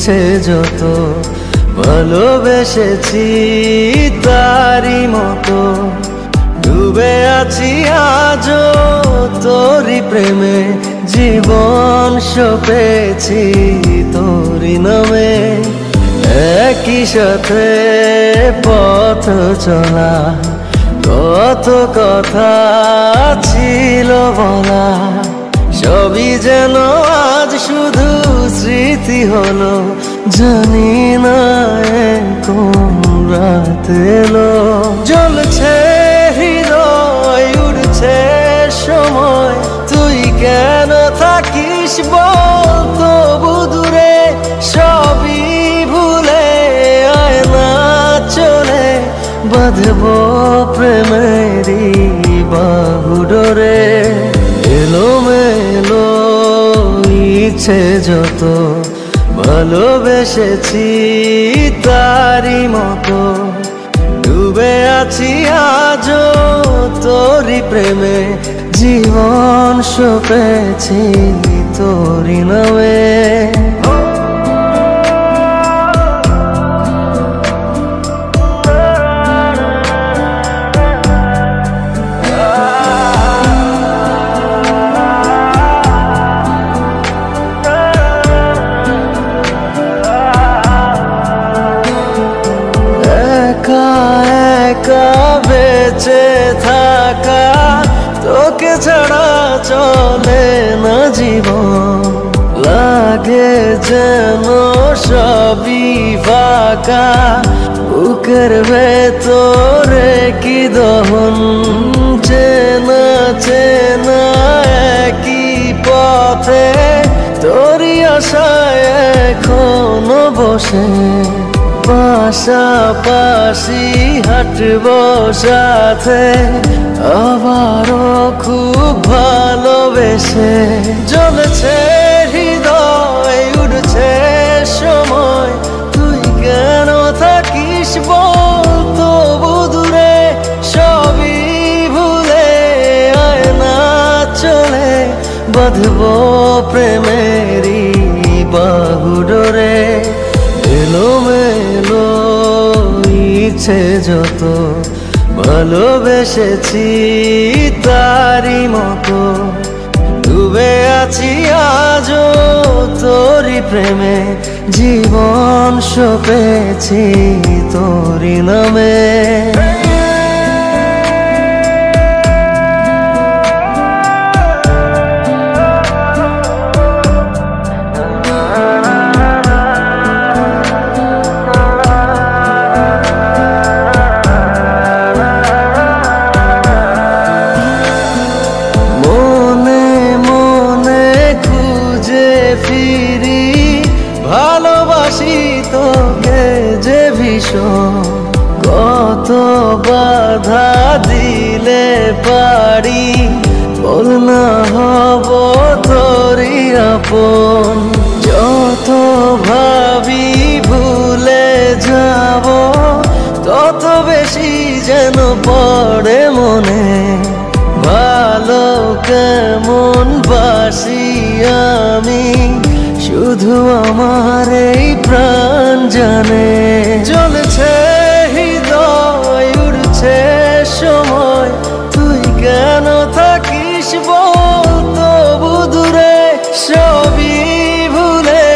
ইচ্ছে যত ভালোবেসেছি তারই মতো ডুবে আছি আজও তোরই প্রেমে জীবন সপেছি তোরই নামে একই সাথে পথ চলা কত কথা ছিল বলা সবই যেন আজ শুধু স্মৃতি হলো জানি না কোন রাত এলো জ্বলছে হৃদয় উড়ছে সময় তুই কেন থাকিস বল তবু দূরে সবই ভুলে আয় না চলে বাঁধব প্রেমেরই বাহু ডোরে এলোমেলো ইচ্ছে যত ভালোবেসেছি তারই মতো ডুবে আছি আজও তোরই প্রেমে জীবন সপেছি তোরই নামে বেঁচে থাকা তোকে ছাড়া চলে না জীবন লাগে যেন সবই ফাঁকা বুকের ভেতরে কি দহন চেনা চেনা একই পথে তোরই আশায় এখনো বসে পাশাপাশি হাঁটব সাথে আবারও খুব ভালোবেসে জ্বলছে হৃদয় উড়ছে সময় তুই কেন থাকিস বল তবু দূরে সবই ভুলে আয় না চলে বাঁধব প্রেমেরই বাহু ডোরে এলোমেলো ইচ্ছে যত ভালোবেসেছি তারই মতো ডুবে আছি আজও তোরই প্রেমে জীবন সপেছি তোরই নামে কত বাধা দিলে পারি বল না হব তোরই আপন যত ভাবি ভুলে যাব তত বেশি যেন পড়ে মনে ভালো কেমন বাসি আমি শুধু আমার এই প্রাণ জানে জ্বলছে হৃদয় উড়ছে সময় তুই কেন থাকিস বল তবু দূরে সবই ভুলে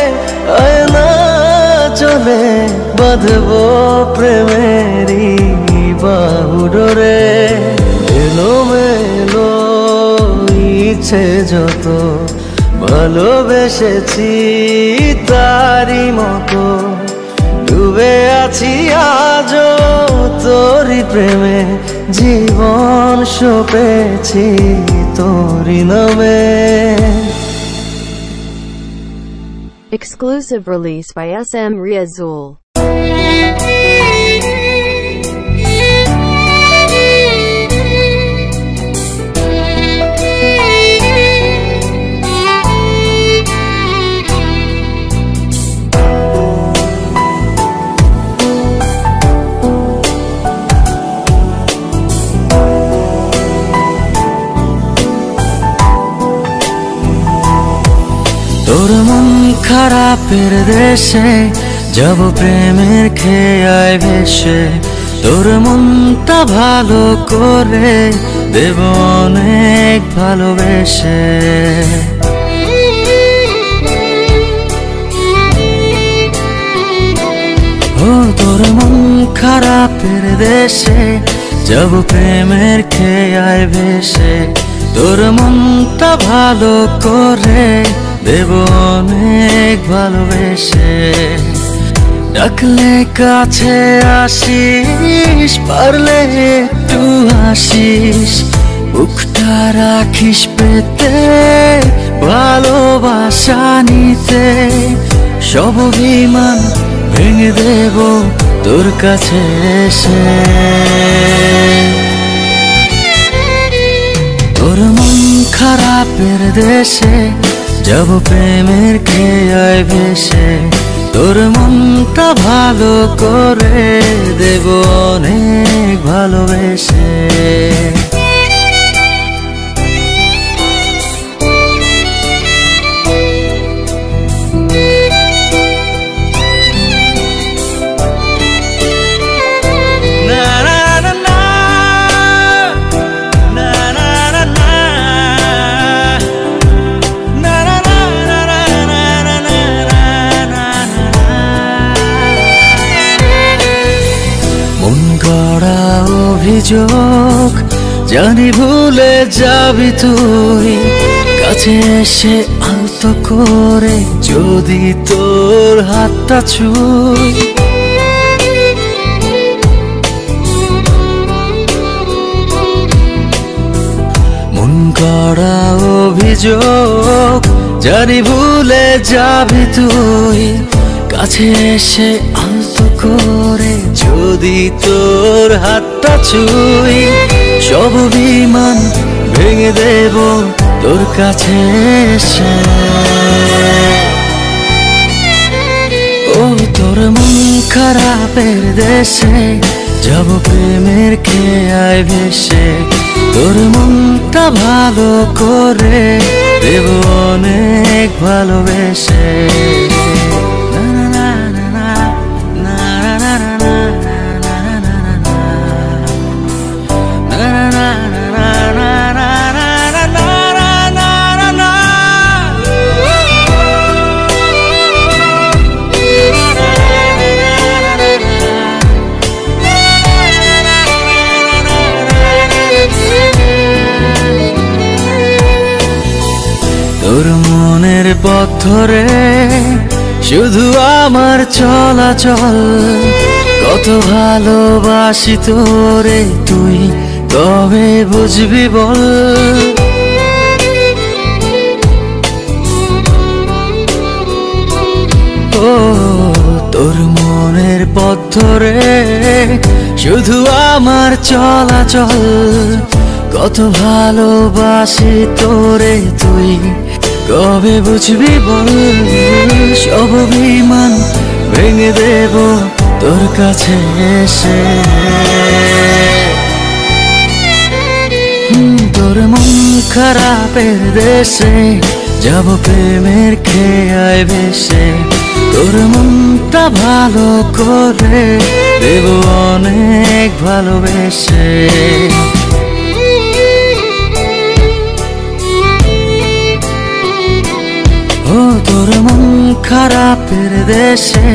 আয় না চলে বাঁধব প্রেমেরই বাহু ডোরে এলোমেলো ইচ্ছে যত ভালোবেসেছি তারই মতো ডুবে আছি আজও তোরই প্রেমে জীবন সপেছি তোরই নামে Exclusive release by SM Riazul. তোর মন খারাপ খারাপের দেশে যাব প্রেমের খেয়ায় ভেসে, তোর মনটা ভালো করে দেব অনেক ভালোবেসে। ও তোর মন খারাপের দেশে যাব প্রেমের খেয়ায় ভেসে, তোর মনটা ভালো করে দেব অনেক ভালোবেসে। ডাকলে কাছে আসিস, পারলে একটু হাসিস, বুকটা রাখিস পেতে ভালোবাসা নিতে। সব অভিমান ভেঙে দেব তোর কাছে এসে। তোর মন খারাপের দেশে যাব প্রেমের খেয়ায় ভেসে, তোর মনটা ভালো করে দেব অনেক ভালোবেসে। অভিযোগ জানি ভুলে যাবি তুই, কাছে এসে আলতো করে যদি তোর হাতটা ছুঁই। মন গড়া অভিযোগ জানি ভুলে যাবি তুই, কাছে এসে আলতো করে যদি তোর হাতটা ছুঁই। সব অভিমান ভেঙে দেব তোর কাছে এসে। ও তোর মন খারাপের দেশে যাব প্রেমের খেয়ায় ভেসে, তোর মনটা ভালো করে দেব অনেক ভালোবেসে। তোর মনের পথ ধরে শুধু আমার চলাচল, কত ভালোবাসি তোরে তুই কবে বুঝবি বল। ও তোর মনের পথ ধরে শুধু আমার চলাচল, কত ভালোবাসি তোরে তুই কবে বুঝবি বল। সব অভিমান ভেঙে দেব তোর কাছে এসে। তোর মন খারাপের দেশে যাব প্রেমের খেয়ায় ভেসে, তোর মনটা ভালো করে দেব অনেক ভালোবেসে। ও তোর মন খারাপের দেশে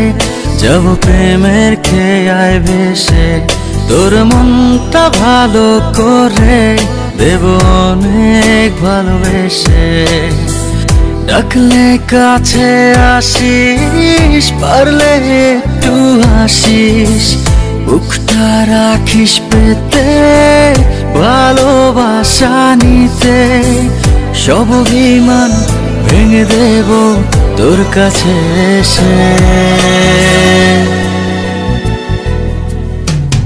যাব প্রেমের খেয়ায় ভেসে, তোর মনটা ভালো করে দেব অনেক ভালোবেসে। ডাকলে কাছে আসিস, পারলে একটু হাসিস, বুকটা রাখিস পেতে ভালোবাসা নিতে। সব অভিমান ভেঙে দেব তোর কাছে এসে।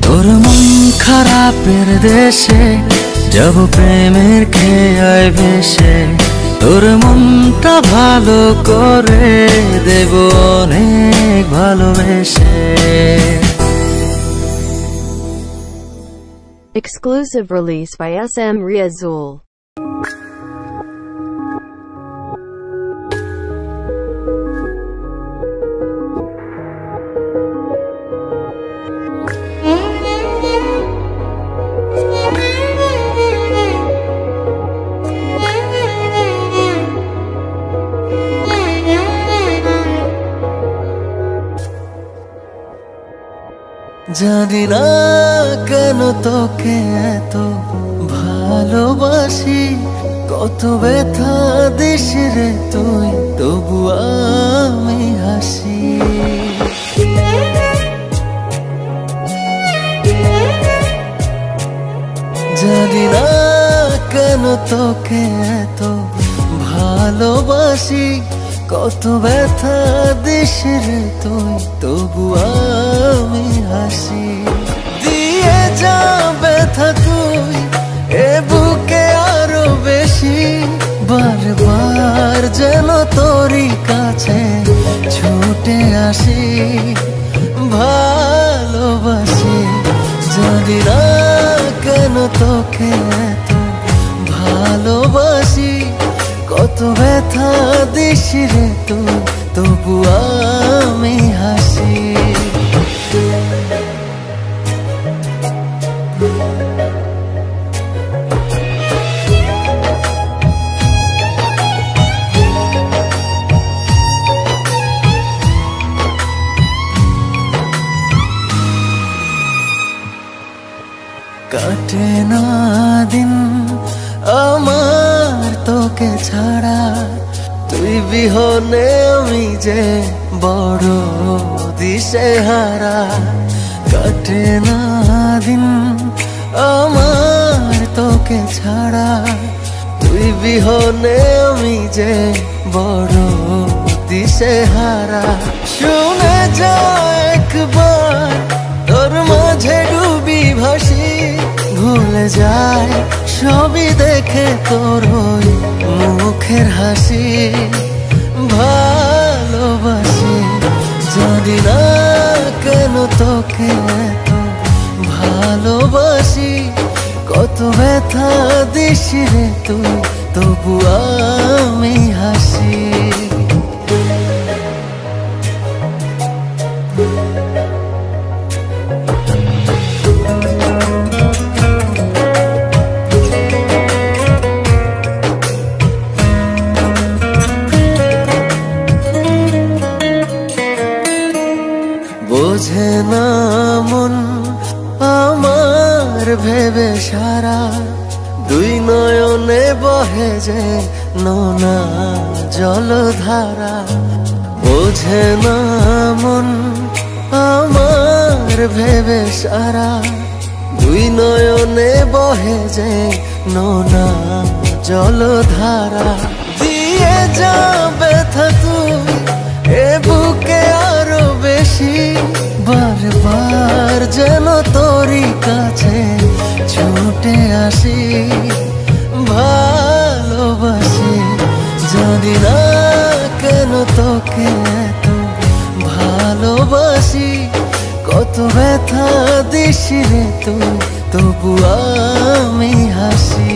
তোর মন খারাপের দেশে যাব প্রেমের খেয়ায় ভেসে, তোর মনটা ভালো করে দেব অনেক ভালোবেসে। Exclusive release by SM Riazul. জানি না কেন তোকে এত ভালোবাসি, কত ব্যথা দিস রে তুই, তবু আমি হাসি। জানি না কেন তোকে এত ভালোবাসি, কত ব্যথা দিস রে তুই, তবু আমি হাসি। দিয়ে যা ব্যথা তুই এ বুকে আরো বেশি, বারবার যেন তোরই কাছে ছুটে আসি, ভালোবাসি। জানি না কেন তোকে এত ভালোবাসি, কত ব্যথা দিস রে তুই, তবু আমি হাসি। কাটে না দিন আমার তোকে ছাড়া, তুই বিহনে আমি যে বড় দিশেহারা। কাটে না দিন আমার তোকে ছাড়া, তুই বিহনে আমি যে বড় দিশেহারা। শুনে যা একবার তোর মাঝে ডুবি ভাসি, ভুলে যায় সবই দেখে তোর ওই মুখের হাসি, ভালোবাসি। জানি না কেন তোকে এত ভালোবাসি, কত ব্যথা দিস রে তুই, তবু আমি হাসি। বোঝে না মন আমার ভেবে সারা, দুই নয়নে বহে যে নোনা জলধারা। বোঝে না মন আমার ভেবে সারা, দুই নয়নে বহে যে নোনা জলধারা। দিয়ে যা ব্যথা তুই এ বুকে আরো বেশি, বারবার যেন তোরই কাছে ছুটে আসি, ভালোবাসি। জানি না কেন তোকে এত ভালোবাসি, কত ব্যথা দিস রে তুই, তবু আমি হাসি।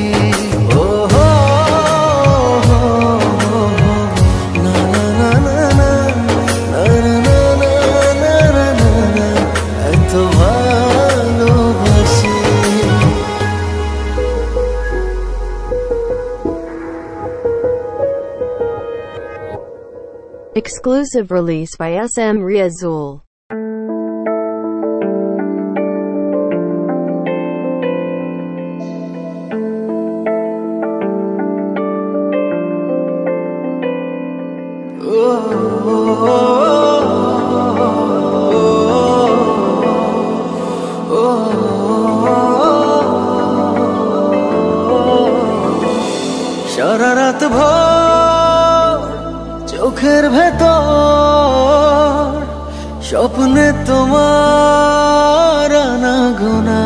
Exclusive release by SM Riazul. সারা রাত ভর চোখের ভেতর স্বপ্নে তোমার আনাগোনা,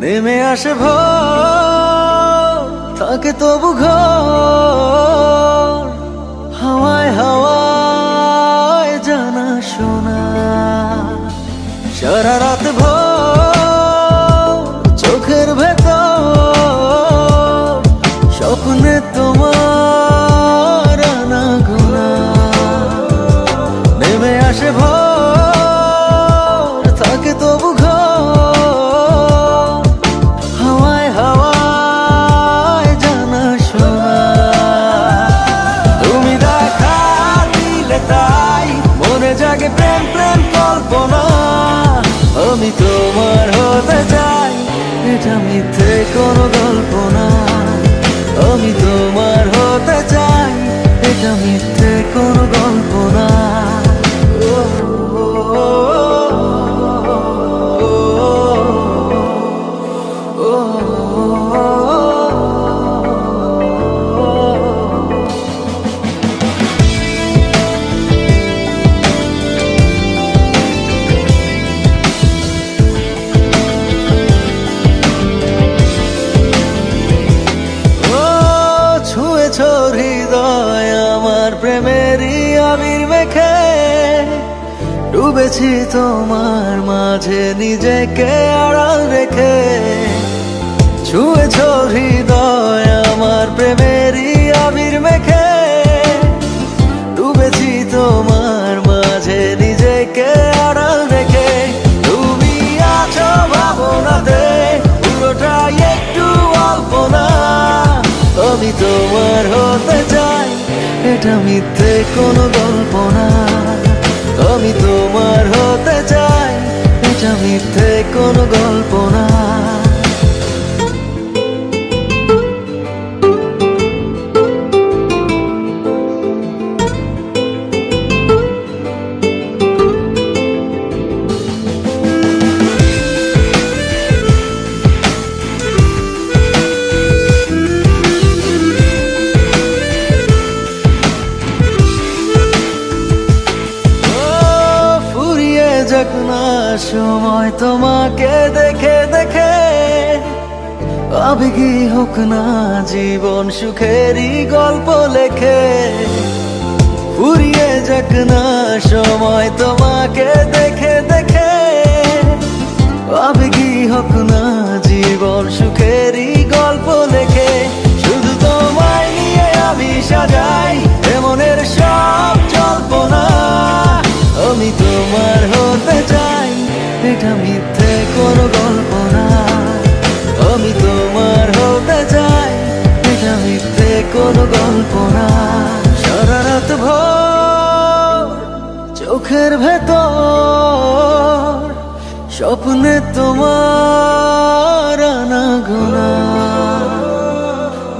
নেমে আসে ভোর থাকে তবু ঘর, হাওয়ায় হাওয়ায় জানা শোনা। সারা রাত ভর চোখের ভেতর স্বপ্নে তোমার আনাগোনা, নেমে আসে ভোর থাকে তবু ঘর, হাওয়ায় হাওয়ায় জানা শোনা। তুমি দেখা দিলে তাই মনে জাগে প্রেম প্রেম কল্পনা, আমি তোমার হতে চাই, এটা মিথ্যে কোনো গল্প না। আমি তোমার হতে চাই, এটা মিথ্যে কোনো গল্প না। হৃদয় আমার প্রেমেরই আবির মেখে, ডুবেছি তোমার মাঝে নিজেকে আড়াল রেখে। ছুঁয়েছ হৃদয় আমার প্রেমেরই আবির মেখে, ডুবেছি তোমার মাঝে নিজেকে আড়াল রেখে। তুমি আছো ভাবনাতে, পুরোটাই একটু অল্প না। আমি তোমার হতে চাই, এটা মিথ্যে কোনো গল্প না। আমি তোমার হতে চাই, এটা মিথ্যে কোনো গল্প না। যাক না সময় তোমাকে দেখে দেখে, আবেগী হোক না জীবন সুখেরই গল্প লেখে। ফুরিয়ে যাক না সময় তোমাকে দেখে দেখে, আবেগী হোক না জীবন সুখেরই গল্প লেখে। শুধু তোমায় নিয়ে আমি সাজাই এমনের সব জল্পনা। আমি তোমার হতে চাই, এটা মিথ্যে কোনো গল্প না। আমি তোমার হতে চাই, এটা মিথ্যে কোনো গল্প না। সারা রাত ভোর চোখের ভেতর স্বপ্নে তোমার আনাগোনা,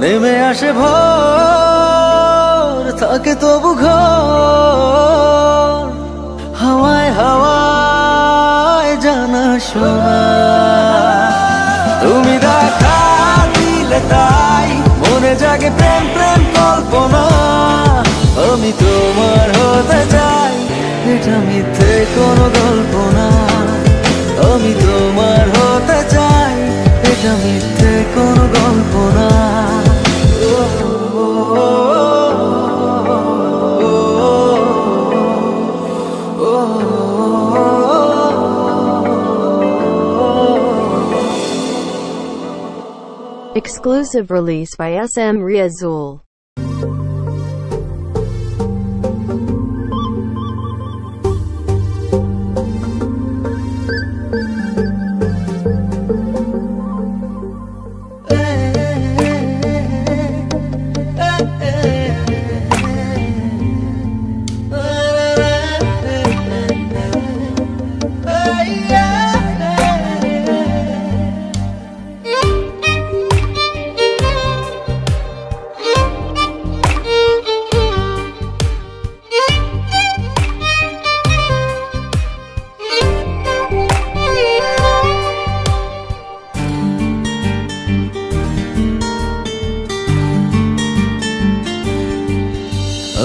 নেমে আসে ভোর থাকে তবু ঘর। হাওয়ায় হাওয়ায় জানা শোনা, তুমি দেখা দিলে তাই মনে জাগে প্রেম প্রেম কল্পনা। আমি তোমার হতে চাই, এটা মিথ্যে কোনো গল্প না। আমি তোমার হতে চাই, এটা মিথ্যে কোনো গল্প না। Exclusive release by SM Riazul.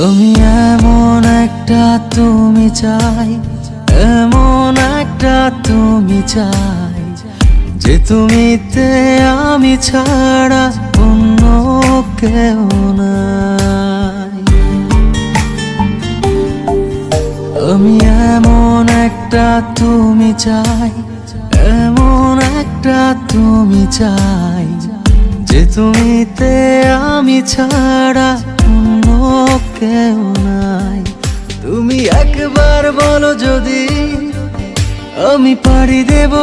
আমি এমন একটা তুমি চাই, এমন একটা তুমি চাই, যে তুমিতে আমি ছাড়া অন্য কেউ নাই। আমি এমন একটা তুমি চাই, এমন একটা তুমি চাই, যে তুমিতে আমি ছাড়া অন্য কেউ নাই। তুমি একবার বলো যদি, আমি পাড়ি দেব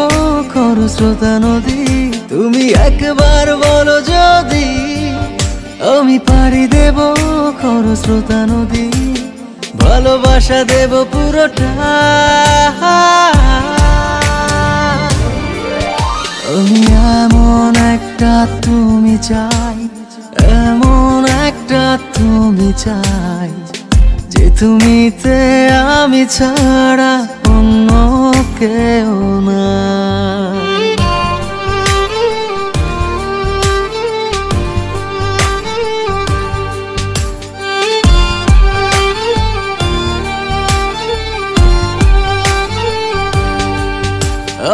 খরস্রোতা নদী। তুমি একবার বলো যদি, আমি পাড়ি দেব খরস্রোতা নদী। ভালোবাসা দেব পুরোটা, তুমি চাই, এমন একটা তুমি চাই যে তুমিতে আমি ছাড়া অন্য কেউ না।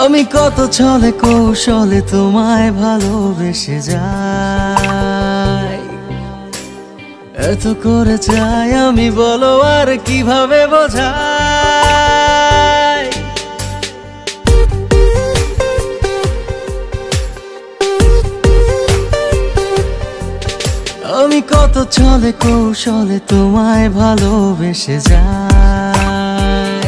আমি কত ছলে কৌশলে তোমায় ভালোবেসে যাই, এত করে চাই আমি, বলো আর কিভাবে বোঝাই। আমি কত ছলে কৌশলে তোমায় ভালোবেসে যাই,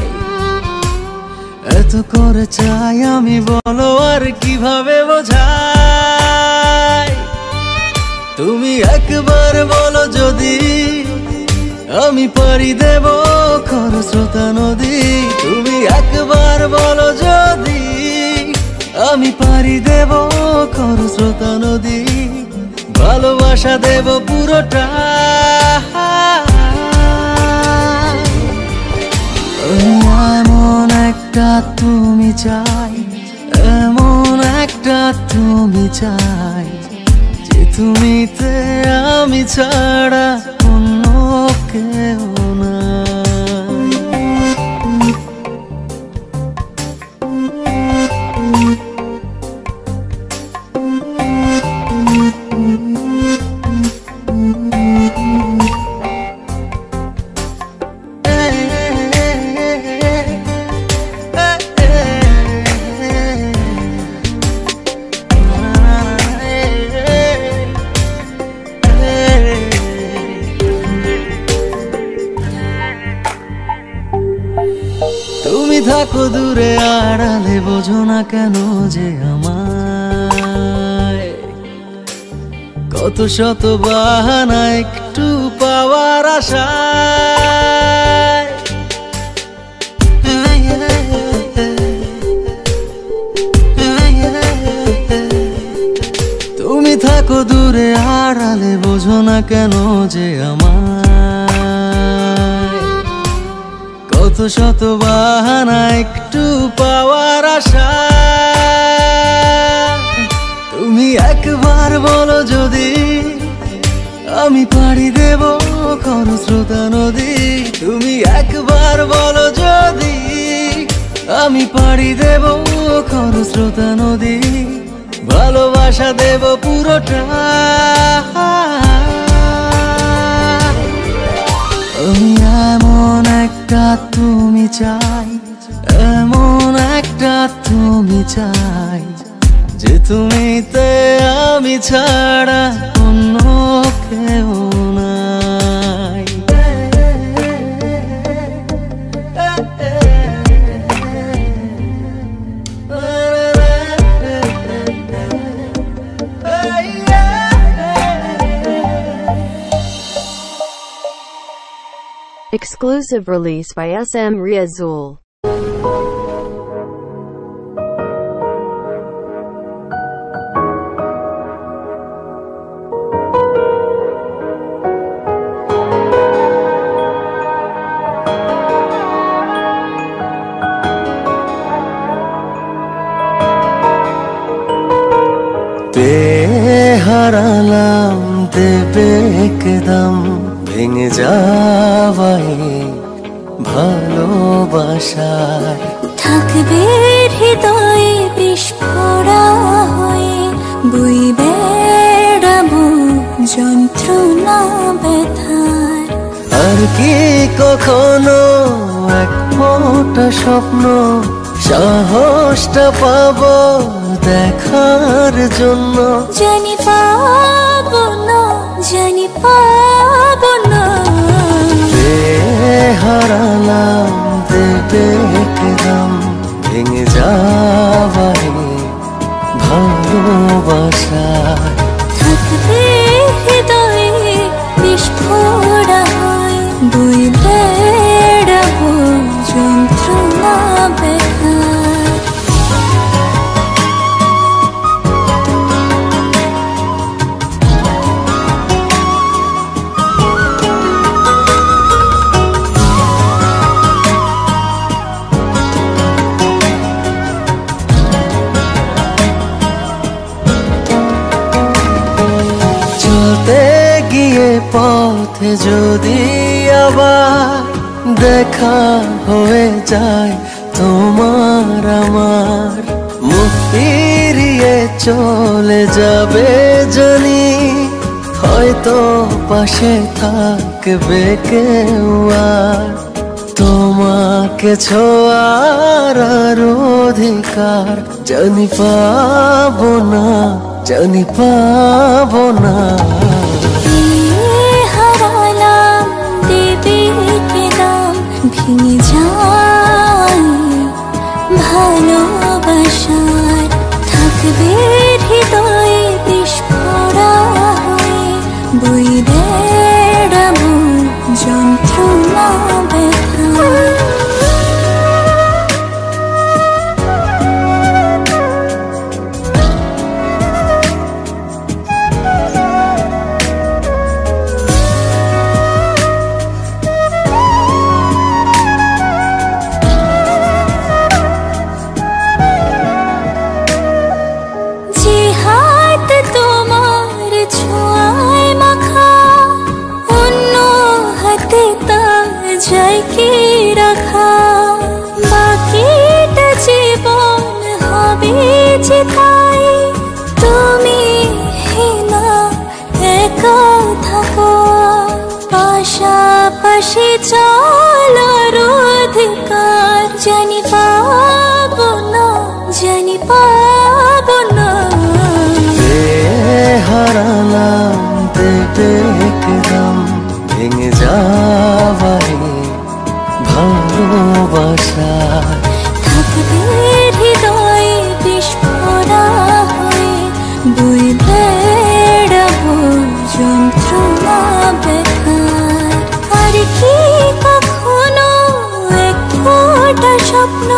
এত করে চাই আমি, বলো আর কিভাবে বোঝাই। তুমি একবার বলো যদি আমি পাড়ি দেব খরস্রোতা নদী, তুমি একবার বলো যদি আমি পাড়ি দেব খরস্রোতা নদী, ভালোবাসা দেব পুরোটা। এমন একটা তুমি চাই, এমন একটা তুমি চাই যে তুমিতে আমি ছাড়া অন্য কেউ না। তুমি থাকো দূরে আড়ালে, বোঝো না কেন যে আমায়, কত শত বাহানা একটু পাওয়ার আশায়। তুমি থাকো দূরে আড়ালে, বোঝো না কেন যে আমায়, কত শত বাহানা একটু পাওয়ার আশা। তুমি একবার বলো যদি আমি পাড়ি দেব খরস্রোতা নদী, তুমি একবার বলো যদি আমি পাড়ি দেব খরস্রোতা নদী, ভালোবাসা দেব পুরোটা। আমি এমন একটা তুমি চাই, এমন একটা তুমি চাই যে তুমিতে আমি ছাড়া অন্য কেউ নাই। Exclusive release by SM Riazul. হারালাম দেবে একদম ভেঙে যাওয়াই ভালোবাসায়, থাকবে হৃদয়ে বিস্ফোরা হয়ে, বই বেড়াবো যন্ত্রণা ব্যথার। আর কি কখনো এক ফোঁটা স্বপ্ন সাহসটা পাবো দেখার জন্য? জানি পাবো না, জানি পাবো না। হারালাম দেবে একদম ভেঙে যাওয়াই ভালোবাসায়, থাকবে হৃদয়ে বিস্ফোরা হয়ে, বই বেড়াবো যন্ত্রণা ব্যথার। পথে যদি আবার দেখা হয়ে যায় তোমার আমার, মুখ ফিরিয়ে চলে যাবে জানি, হয়তো পাশে থাকবে কেউ আর। তোমাকে ছোঁয়ার আর অধিকার জানি পাবো না, জানি পাবো না। হারালাম দেবে কে দাম, ভেঙে যায় ভালোবাসার, থাকবে হৃদয়ে বিস্ফোরা হয়ে, বই বেড়াবো যন্ত্রণা ব্যথা। যে হাত তোমার ছোঁয়ায় মাখা, অন্য হাতে তা যায় কি রাখা, বাকিটা জীবন হবে যে তাই, তুমি না একা থাকো, পাশাপাশি চলার অধিকার জানি পাবো না, জানি পাবো না। হারালাম দেবে একদম, ভেঙে যাওয়াই ভালোবাসা, থাকবে হৃদয়ে বিস্ফোরা হয়ে, বই বেড়াবো যন্ত্রণা বেকার। আর কি কখনো এক ফোঁটা স্বপ্ন,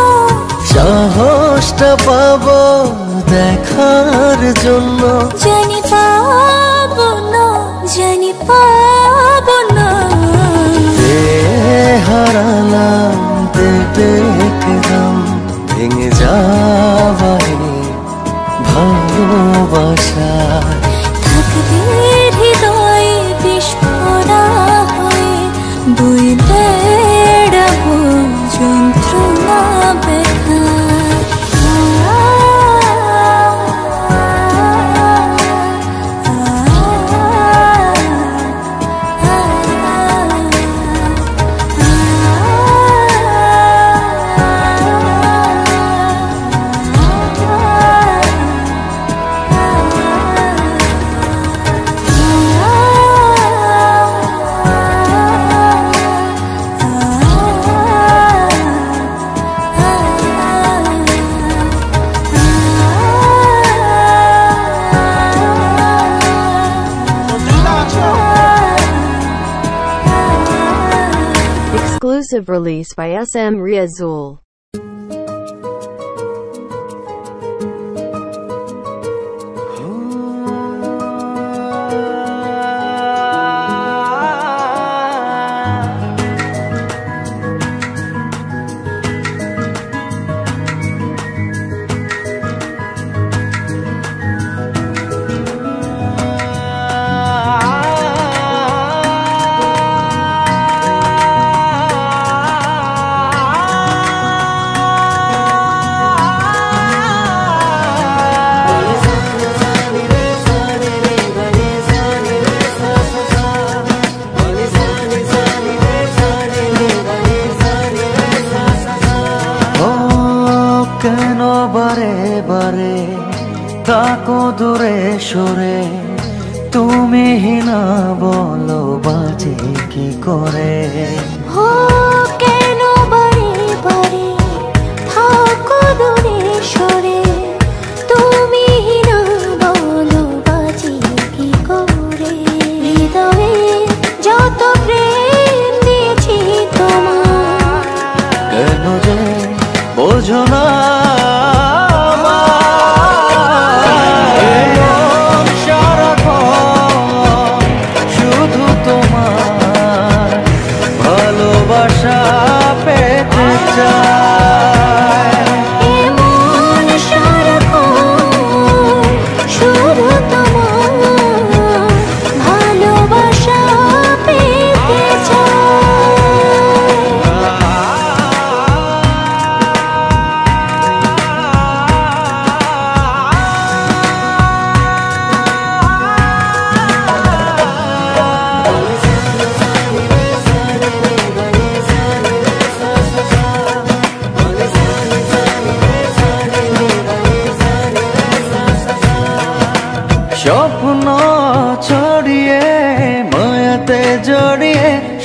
সাহসটা পাবো দেখার জন্য, জানি পাবো না, জানি পাবো না। হারালাম দেবে একদম, ভেঙে যাওয়াই ভালোবাসা, থাকবে হৃদয়ে বিস্ফোরা হয়ে, বই বেড়াবো যন্ত্রণা বেকার। Exclusive release by SM Riazul. কেন বারে বারে তাকো দূরে সরে, তুমি না বলো বাজে কি করে। হো কেন বারে বারে থাকো দূরে সরে, তুমি না বলো বাজে কি করে। হৃদয়ে যত প্রেম দিয়েছি তোমার, কেন যে বোঝো না শুধু তোমার ভালোবাসা পেতে চায়। এমন সারাক্ষণ শুধু তোমার ভালোবাসা পেতে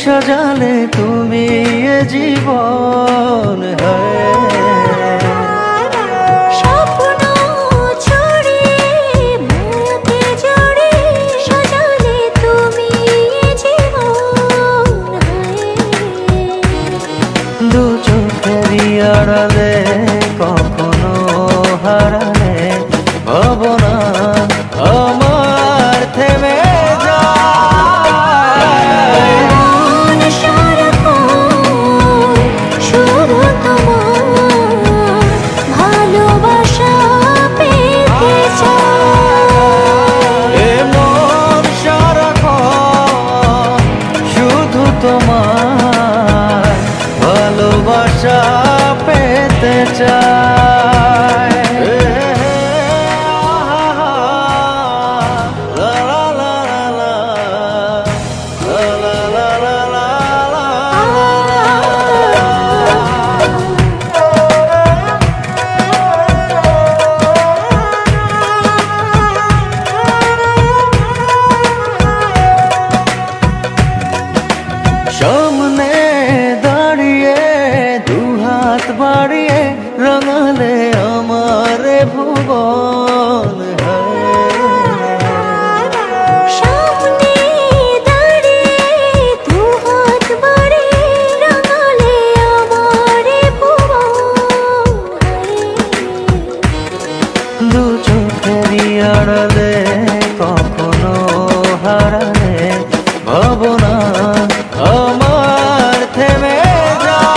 সাজালে তুমি এ জীবন স্বপ্ন ছড়িয়ে মনকে জড়িয়ে সাজালে তুমি এ জীবন দু চোখেরই আড়ালে কখনো হারালে ভাবনা আমার থেমে যায়। মন সারাক্ষণ শুধু তোমার ভালোবাসা পেতে চায়। এ মন সারাক্ষণ শুধু তোমার ভালোবাসা পেতে চায়। সামনে দাঁড়িয়ে দুহাত বাড়িয়ে রাঙালে আমার ভুবন সামনে দাঁড়িয়ে দুহাত বাড়িয়ে রাঙালে আমার ভুবন দু চোখেরই আড়ালে কখনো হারালে ভাবনা আমার থেমে যায়।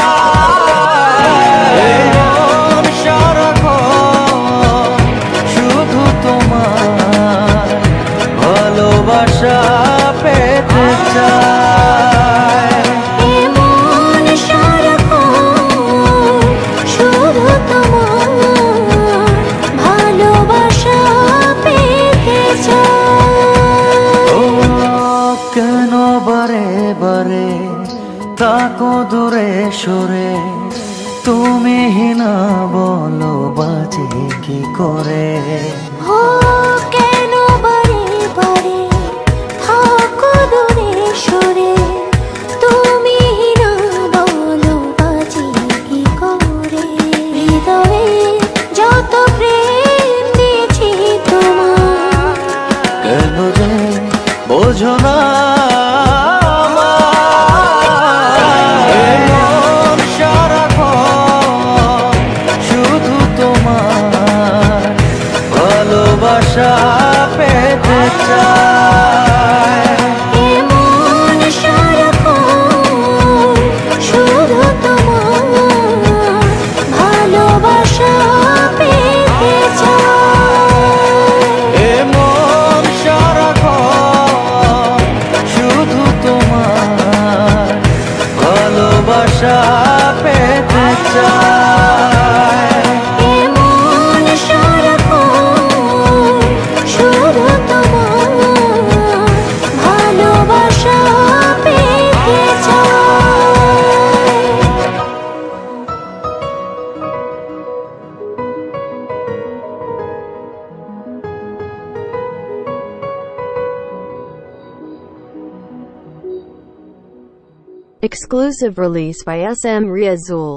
মন সারাক্ষণ শুধু তোমার ভালোবাসা পেতে চায়। মন সারাক্ষণ শুধু তোমার ভালোবাসা পেতে চায়। ও কেন বারে বারে তাকো দূরে সরে তুমি না বলো বাজে কি করে। ও কেন বারে বারে থাকো দূরে সরে তুমি না বলো বাজি কি করে। হৃদয়ে যত প্রেম দিয়েছি তোমার কেন যে বোঝো না মন সারাক্ষণ শুধু তোমার ভালোবাসা পেতে চায়। মন সারাক্ষণ শুধু তোমার ভালোবাসা পেতে চায়। এ মন সারাক্ষণ শুধু তোমার ভালোবাসা পেতে চায়। মন সারাক্ষণ শুধু তোমার ভালোবাসা পেতে চায়। Exclusive release by SM Riazul.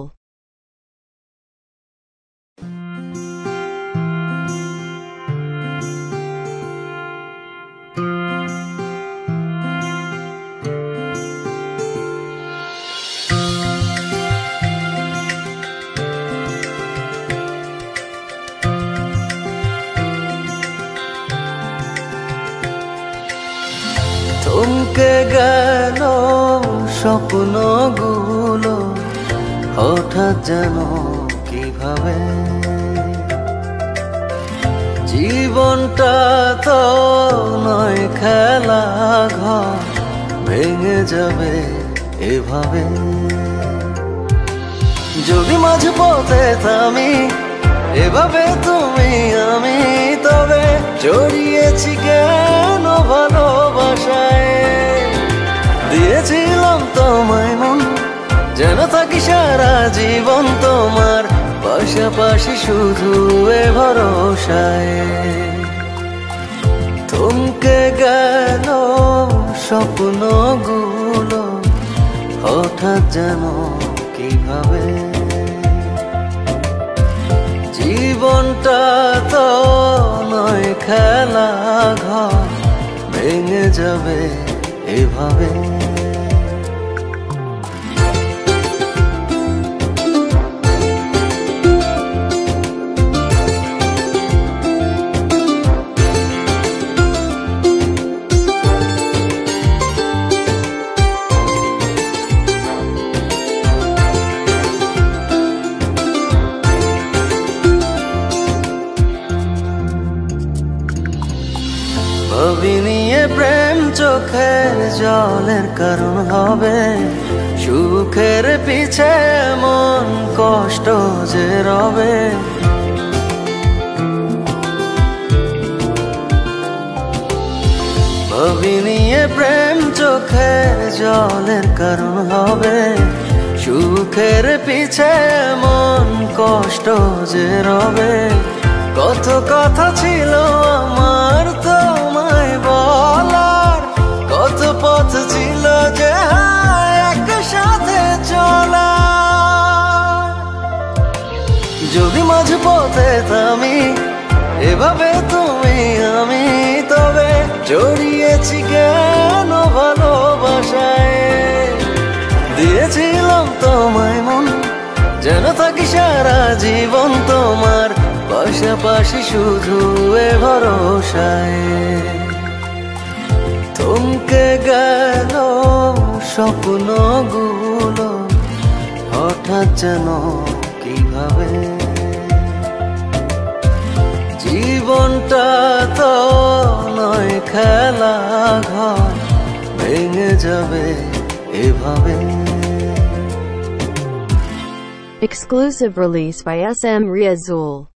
থমকে গেল স্বপ্নগুলো হঠাৎ যেন কিভাবে। জীবনটা তো নয় খেলা ঘর, ভেঙে যাবে এভাবে। যদি মাঝ পথে থামি এভাবে তুমি আমি, তবে জড়িয়েছি কেন ভালোবাসায়। দিয়েছিলাম তোমায় মন, যেন থাকি সারা জীবন তোমার পাশাপাশি শুধু এ ভরসায়। থমকে গেল স্বপ্নগুলো হঠাৎ যেন কিভাবে জীবনটা তো নয় খেলা ঘর, ভেঙে যাবে এভাবে। ভাবিনি এ প্রেম চোখের জলের কারণ হবে, সুখের পিছে মন কষ্ট যে রবে। ভাবিনি এ প্রেম চোখের জলের কারণ হবে, সুখের পিছে মন কষ্ট যে রবে। কত কথা ছিল আমার তোমায় বলার, কত পথ ছিল যে একসাথে চলার। যদি মাঝ পথে থামি এভাবে তুমি আমি, তবে জড়িয়েছি কেন ভালোবাসায়। দিয়েছিলাম তোমায় মন, যেন থাকি সারা জীবন তোমার পাশাপাশি শুধু এ ভরসায়। থমকে গেল স্বপ্নগুলো হঠাৎ যেন কিভাবে, জীবনটা তো নয় খেলা ঘর, ভেঙে যাবে এভাবে। Exclusive release by SM Riazul.